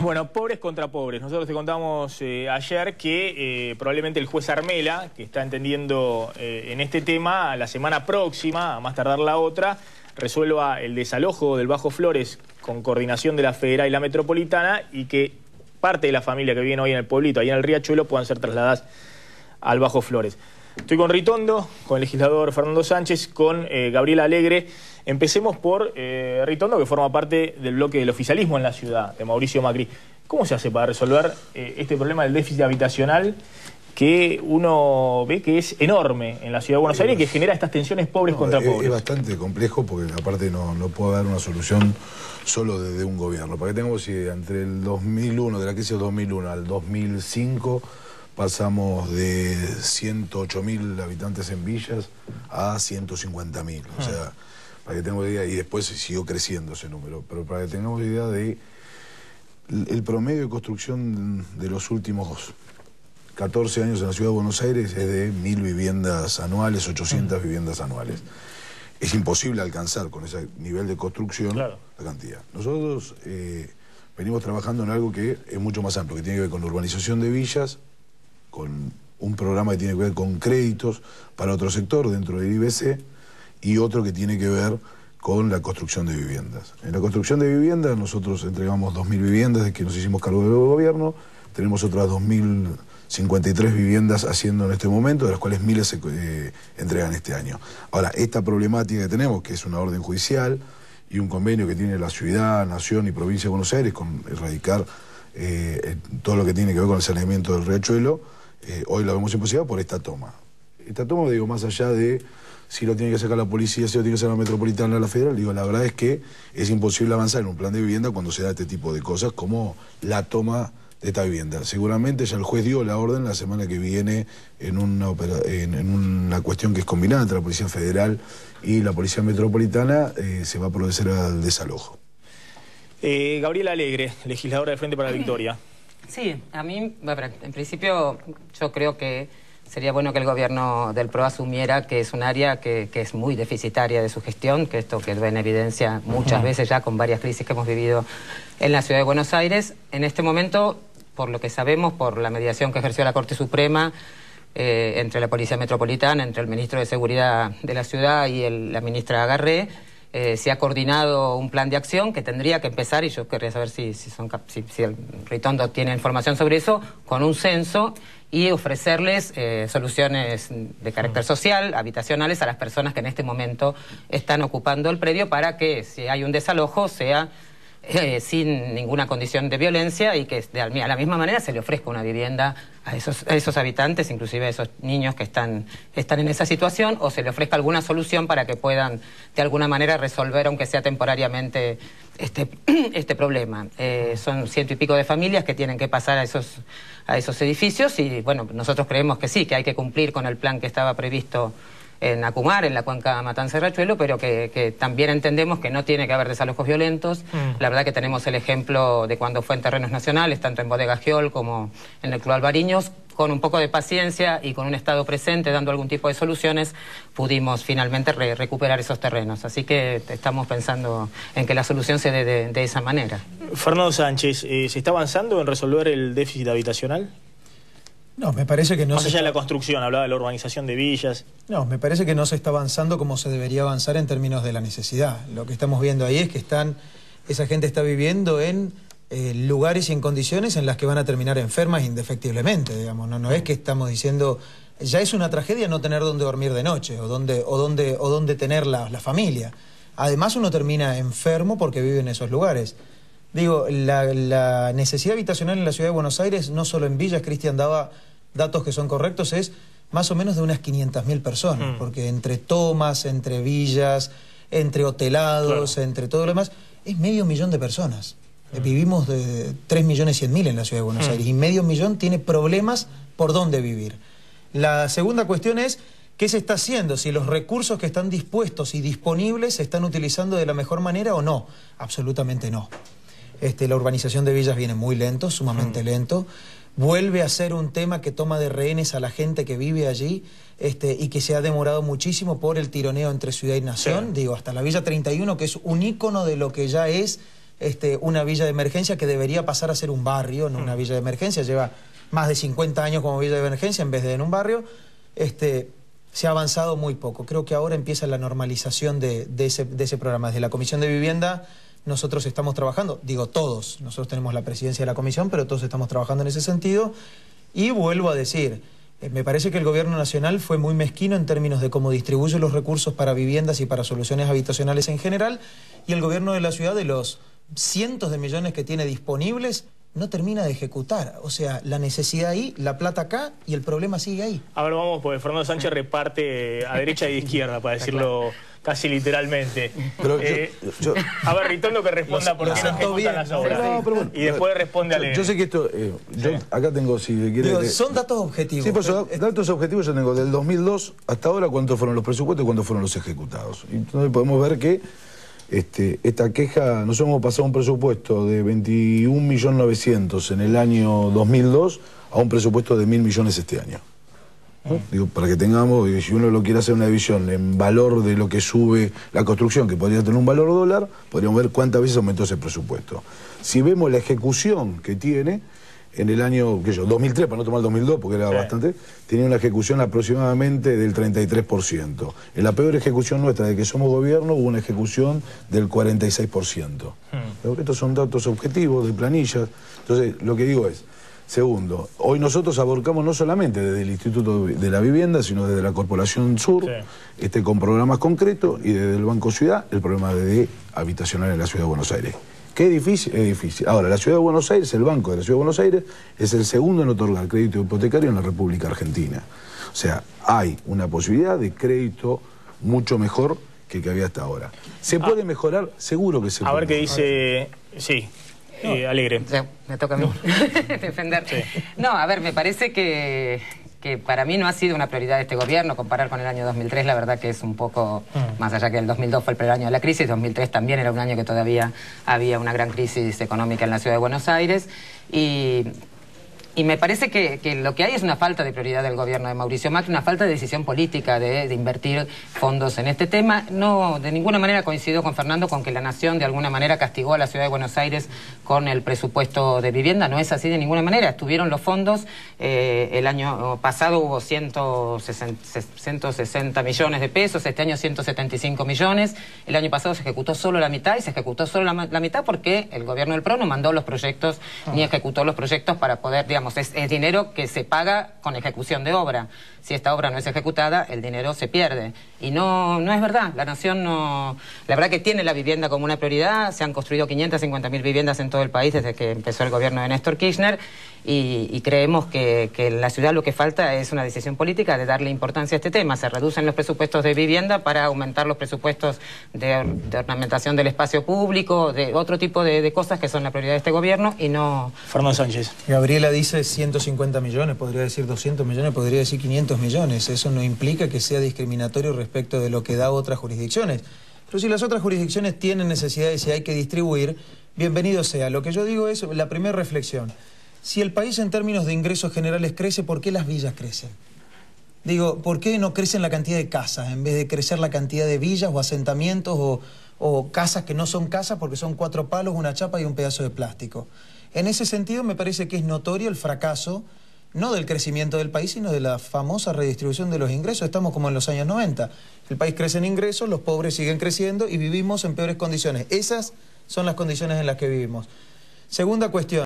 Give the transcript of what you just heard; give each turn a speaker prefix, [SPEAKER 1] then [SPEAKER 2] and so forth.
[SPEAKER 1] Bueno, pobres contra pobres. Nosotros te contamos ayer que probablemente el juez Armela, que está entendiendo en este tema, la semana próxima, a más tardar la otra, resuelva el desalojo del Bajo Flores con coordinación de la Federal y la Metropolitana, y que parte de la familia que vive hoy en el pueblito, ahí en el Riachuelo, puedan ser trasladadas al Bajo Flores. Estoy con Ritondo, con el legislador Fernando Sánchez, con Gabriela Alegre. Empecemos por Ritondo, que forma parte del bloque del oficialismo en la ciudad, de Mauricio Macri. ¿Cómo se hace para resolver este problema del déficit habitacional que uno ve que es enorme en la ciudad de Buenos Aires y que genera estas tensiones pobres contra pobres?
[SPEAKER 2] Es bastante complejo porque aparte no puede haber una solución solo desde un gobierno. Para que tengamos idea, entre el 2001, de la crisis del 2001 al 2005, pasamos de 108.000 habitantes en villas a 150.000. O sea, para que tengamos idea, y después siguió creciendo ese número, pero para que tengamos idea de el promedio de construcción de los últimos 14 años en la ciudad de Buenos Aires es de 1.000 viviendas anuales, 800 viviendas anuales. Es imposible alcanzar con ese nivel de construcción la cantidad. Nosotros venimos trabajando en algo que es mucho más amplio, que tiene que ver con la urbanización de villas, con un programa que tiene que ver con créditos para otro sector dentro del IBC y otro que tiene que ver con la construcción de viviendas. En la construcción de viviendas nosotros entregamos 2.000 viviendas desde que nos hicimos cargo del gobierno, tenemos otras 2.053 viviendas haciendo en este momento, de las cuales 1.000 se entregan este año. Ahora, esta problemática que tenemos, que es una orden judicial y un convenio que tiene la ciudad, nación y provincia de Buenos Aires con erradicar todo lo que tiene que ver con el saneamiento del Riachuelo, hoy la vemos imposible por esta toma. Esta toma, digo, más allá de si lo tiene que sacar la policía, si lo tiene que sacar la Metropolitana o la Federal, digo, la verdad es que es imposible avanzar en un plan de vivienda cuando se da este tipo de cosas, como la toma de esta vivienda. Seguramente ya el juez dio la orden la semana que viene en una cuestión que es combinada entre la Policía Federal y la Policía Metropolitana, se va a proceder al desalojo.
[SPEAKER 1] Gabriela Alegre, legisladora del Frente para la Victoria.
[SPEAKER 3] Sí, a mí, en principio, yo creo que sería bueno que el gobierno del PRO asumiera que es un área que es muy deficitaria de su gestión, que esto quedó en evidencia muchas veces ya con varias crisis que hemos vivido en la ciudad de Buenos Aires. En este momento, por lo que sabemos, por la mediación que ejerció la Corte Suprema, entre la Policía Metropolitana, entre el Ministro de Seguridad de la ciudad y la Ministra Agarré, se ha coordinado un plan de acción que tendría que empezar, y yo querría saber si el Ritondo tiene información sobre eso, con un censo y ofrecerles soluciones de carácter social, habitacionales, a las personas que en este momento están ocupando el predio, para que si hay un desalojo sea sin ninguna condición de violencia, y que a la misma manera se le ofrezca una vivienda a esos habitantes, inclusive a esos niños que están en esa situación, o se le ofrezca alguna solución para que puedan de alguna manera resolver, aunque sea temporariamente, este problema. Son 100 y pico de familias que tienen que pasar a esos edificios, y bueno, nosotros creemos que sí, que hay que cumplir con el plan que estaba previsto en Acumar, en la cuenca Matanza-Riachuelo, pero que también entendemos que no tiene que haber desalojos violentos. La verdad que tenemos el ejemplo de cuando fue en terrenos nacionales, tanto en Bodega Giol como en el Club Albariños. Con un poco de paciencia y con un Estado presente dando algún tipo de soluciones, pudimos finalmente recuperar esos terrenos. Así que estamos pensando en que la solución se dé de esa manera.
[SPEAKER 1] Fernando Sánchez, ¿se está avanzando en resolver el déficit habitacional?
[SPEAKER 4] No, me parece que no.
[SPEAKER 1] Más allá de la construcción, hablaba de la urbanización de villas.
[SPEAKER 4] No, me parece que no se está avanzando como se debería avanzar en términos de la necesidad. Lo que estamos viendo ahí es que esa gente está viviendo en lugares y en condiciones en las que van a terminar enfermas indefectiblemente, digamos. No es que estamos diciendo, ya es una tragedia no tener dónde dormir de noche o dónde tener la familia. Además uno termina enfermo porque vive en esos lugares. Digo, la necesidad habitacional en la ciudad de Buenos Aires, no solo en villas, Cristian daba datos que son correctos, es más o menos de unas 500.000 personas, porque entre tomas, entre villas, entre hotelados, entre todo lo demás, es 500.000 de personas. Vivimos de 3.100.000 en la ciudad de Buenos Aires, y 500.000 tiene problemas por dónde vivir. La segunda cuestión es, ¿qué se está haciendo? Si los recursos que están dispuestos y disponibles se están utilizando de la mejor manera o no. Absolutamente no. La urbanización de villas viene muy lento, sumamente lento. Vuelve a ser un tema que toma de rehenes a la gente que vive allí, y que se ha demorado muchísimo por el tironeo entre ciudad y nación. Digo, hasta la Villa 31, que es un ícono de lo que ya es una villa de emergencia que debería pasar a ser un barrio, no una villa de emergencia, lleva más de 50 años como villa de emergencia en vez de en un barrio, se ha avanzado muy poco. Creo que ahora empieza la normalización de ese programa. Desde la Comisión de Vivienda nosotros estamos trabajando, digo todos, nosotros tenemos la presidencia de la comisión, pero todos estamos trabajando en ese sentido. Y vuelvo a decir, me parece que el gobierno nacional fue muy mezquino en términos de cómo distribuye los recursos para viviendas y para soluciones habitacionales en general, y el gobierno de la ciudad, de los cientos de millones que tiene disponibles, no termina de ejecutar. O sea, la necesidad ahí, la plata acá y el problema sigue ahí.
[SPEAKER 1] A ver, vamos, porque Fernando Sánchez reparte a derecha y izquierda, para decirlo casi literalmente.
[SPEAKER 2] Pero
[SPEAKER 1] a ver, Ritondo que responda por qué no ejecutan las obras.
[SPEAKER 2] No, pero bueno,
[SPEAKER 1] y después responde a Alegre.
[SPEAKER 2] Yo sé que esto... acá tengo, si quiere...
[SPEAKER 4] Digo, son datos objetivos.
[SPEAKER 2] Sí, pues datos objetivos yo tengo del 2002 hasta ahora cuántos fueron los presupuestos y cuántos fueron los ejecutados. Y entonces podemos ver que esta queja, nosotros hemos pasado un presupuesto de 21.900.000 en el año 2002 a un presupuesto de 1.000 millones este año. ¿No? Digo, para que tengamos, y si uno lo quiere hacer una división en valor de lo que sube la construcción, que podría tener un valor dólar, podríamos ver cuántas veces aumentó ese presupuesto. Si vemos la ejecución que tiene, en el año, 2003, para no tomar el 2002, porque era bastante, tenía una ejecución aproximadamente del 33%. En la peor ejecución nuestra de que somos gobierno hubo una ejecución del 46%. Estos son datos objetivos de planillas. Entonces, lo que digo es, segundo, hoy nosotros abordamos no solamente desde el Instituto de la Vivienda, sino desde la Corporación Sur, con programas concretos, y desde el Banco Ciudad, el problema de habitacional en la Ciudad de Buenos Aires. ¿Qué es difícil? Es difícil. Ahora, la Ciudad de Buenos Aires, el Banco de la Ciudad de Buenos Aires, es el segundo en otorgar crédito hipotecario en la República Argentina. O sea, hay una posibilidad de crédito mucho mejor que el que había hasta ahora. ¿Se puede mejorar? Seguro que se puede.
[SPEAKER 1] A ver qué dice... Sí. Alegre.
[SPEAKER 3] Me toca a mí defender. Sí. No, a ver, me parece que para mí no ha sido una prioridad de este gobierno. Comparar con el año 2003, la verdad que es un poco, más allá que el 2002 fue el primer año de la crisis, 2003 también era un año que todavía había una gran crisis económica en la ciudad de Buenos Aires, y me parece que lo que hay es una falta de prioridad del gobierno de Mauricio Macri, una falta de decisión política de invertir fondos en este tema. No, de ninguna manera coincido con Fernando con que la Nación de alguna manera castigó a la ciudad de Buenos Aires con el presupuesto de vivienda. No es así de ninguna manera. Estuvieron los fondos, el año pasado hubo 160 millones de pesos, este año 175 millones. El año pasado se ejecutó solo la mitad, y se ejecutó solo la mitad porque el gobierno del PRO no mandó los proyectos ni ejecutó los proyectos para poder, digamos, es dinero que se paga con ejecución de obra. Si esta obra no es ejecutada, el dinero se pierde. Y no es verdad. La Nación no... La verdad que tiene la vivienda como una prioridad. Se han construido 550.000 viviendas en todo el país desde que empezó el gobierno de Néstor Kirchner. Y creemos que en la ciudad lo que falta es una decisión política de darle importancia a este tema. Se reducen los presupuestos de vivienda para aumentar los presupuestos de ornamentación del espacio público, de otro tipo de cosas que son la prioridad de este gobierno y no...
[SPEAKER 1] Fernando Sánchez.
[SPEAKER 4] Gabriela dice 150 millones, podría decir 200 millones, podría decir 500 millones. Eso no implica que sea discriminatorio respecto de lo que da otras jurisdicciones. Pero si las otras jurisdicciones tienen necesidades y hay que distribuir, bienvenido sea. Lo que yo digo es la primera reflexión. Si el país en términos de ingresos generales crece, ¿por qué las villas crecen? Digo, ¿por qué no crecen la cantidad de casas en vez de crecer la cantidad de villas o asentamientos o casas que no son casas porque son 4 palos, una chapa y un pedazo de plástico? En ese sentido me parece que es notorio el fracaso, no del crecimiento del país, sino de la famosa redistribución de los ingresos. Estamos como en los años 90. El país crece en ingresos, los pobres siguen creciendo y vivimos en peores condiciones. Esas son las condiciones en las que vivimos. Segunda cuestión.